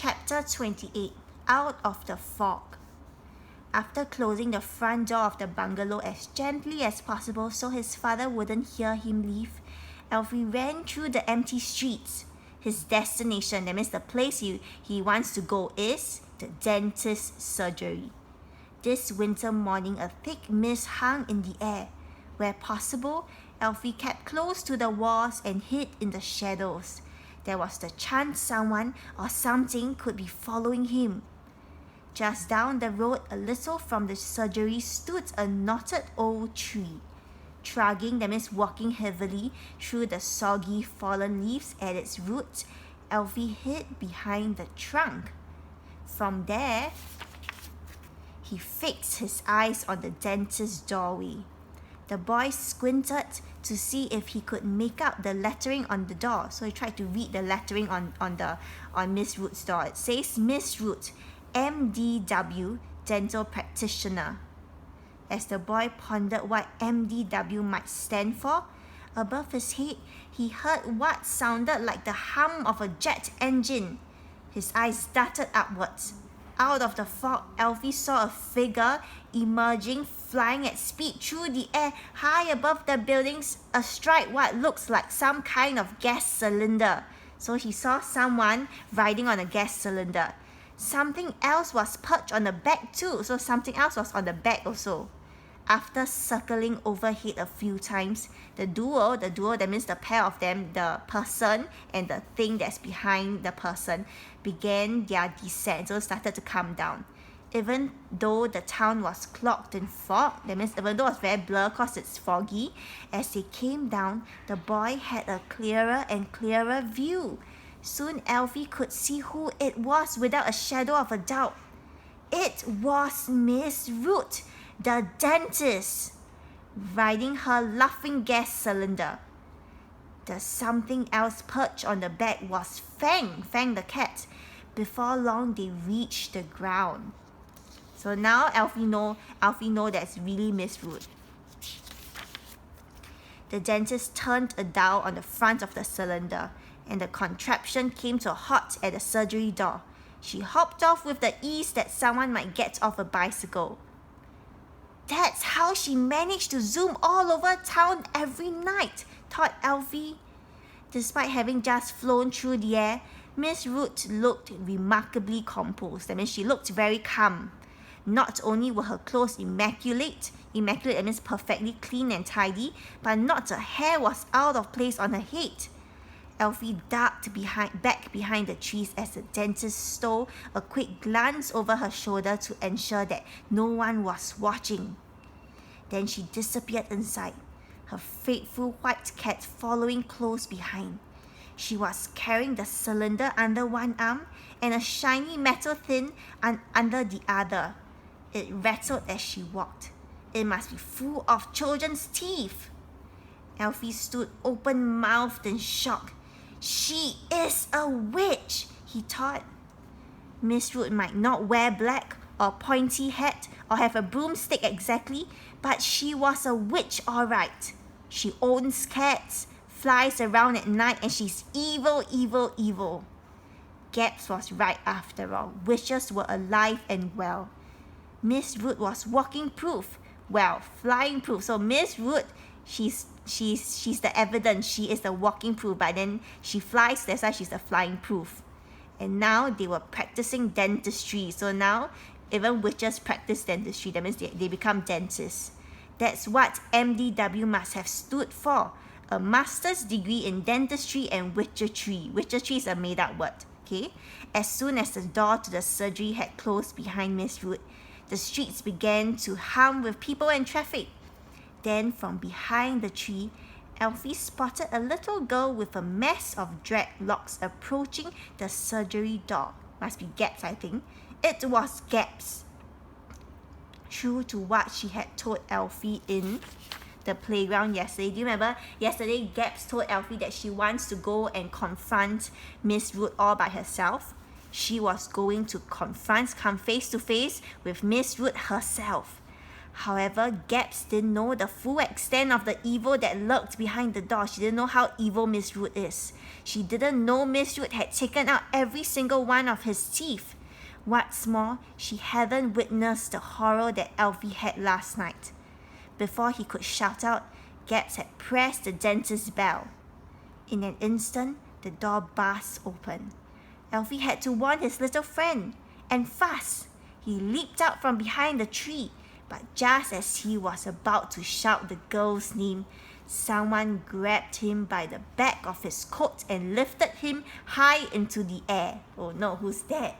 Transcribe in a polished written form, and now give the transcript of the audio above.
Chapter 28. Out of the Fog. After closing the front door of the bungalow as gently as possible so his father wouldn't hear him leave, Alfie ran through the empty streets. His destination, that means the place he wants to go, is the dentist's surgery. This winter morning, a thick mist hung in the air. Where possible, Alfie kept close to the walls and hid in the shadows. There was the chance someone or something could be following him. Just down the road a little from the surgery stood a knotted old tree. Trudging, that means walking heavily through the soggy fallen leaves at its roots, Alfie hid behind the trunk. From there, he fixed his eyes on the dentist's doorway. The boy squinted to see if he could make out the lettering on the door. So he tried to read the lettering on Miss Root's door. It says Miss Root, MDW, dental practitioner. As the boy pondered what MDW might stand for, above his head, he heard what sounded like the hum of a jet engine. His eyes darted upwards. Out of the fog, Alfie saw a figure emerging, flying at speed through the air, high above the buildings, astride what looks like some kind of gas cylinder. So he saw someone riding on a gas cylinder. Something else was perched on the back too, so something else was on the back also. After circling overhead a few times, the duo, that means the pair of them, the person and the thing that's behind the person, began their descent, so started to come down. Even though the town was clogged in fog, that means even though it was very blurred because it's foggy, as they came down, the boy had a clearer and clearer view. Soon Alfie could see who it was without a shadow of a doubt. It was Miss Root, the dentist, riding her laughing gas cylinder. The something else perched on the back was Fang the cat. Before long, they reached the ground. So now Alfie know that's really Miss Root. The dentist turned a dial on the front of the cylinder, and the contraption came to a halt at the surgery door. She hopped off with the ease that someone might get off a bicycle. That's how she managed to zoom all over town every night, thought Alfie. Despite having just flown through the air, Miss Root looked remarkably composed. That means she looked very calm. Not only were her clothes immaculate, that means perfectly clean and tidy, but not a hair was out of place on her head. Alfie ducked back behind the trees as the dentist stole a quick glance over her shoulder to ensure that no one was watching. Then she disappeared inside, her faithful white cat following close behind. She was carrying the cylinder under one arm and a shiny metal thing under the other. It rattled as she walked. It must be full of children's teeth. Alfie stood open-mouthed in shock. She is a witch, he thought. Miss Root might not wear black or pointy hat or have a broomstick exactly, but she was a witch all right. She owns cats, flies around at night, and she's evil, evil, evil. Gaps was right after all. Witches were alive and well. Miss Root was walking proof. Well, flying proof. So Miss Root, she's the evidence. She is the walking proof, but then she flies, that's why she's the flying proof. And now they were practicing dentistry. So now even witches practice dentistry. That means they become dentists. That's what MDW must have stood for. A master's degree in dentistry and witchery. Witchery is a made-up word. Okay. As soon as the door to the surgery had closed behind Miss Root, the streets began to hum with people and traffic. Then from behind the tree, Alfie spotted a little girl with a mess of dreadlocks approaching the surgery door. Must be Gaps, I think. It was Gaps. True to what she had told Alfie in the playground yesterday. Do you remember yesterday Gaps told Alfie that she wants to go and confront Miss Root all by herself? She was going to come face to face with Miss Root herself. However, Gaps didn't know the full extent of the evil that lurked behind the door. She didn't know how evil Miss Root is. She didn't know Miss Root had taken out every single one of his teeth. What's more, she hadn't witnessed the horror that Elfie had last night. Before he could shout out, Gaps had pressed the dentist's bell. In an instant, the door burst open. Elfie had to warn his little friend, and fast. He leaped out from behind the tree, but just as he was about to shout the girl's name, someone grabbed him by the back of his coat and lifted him high into the air. Oh no, who's that?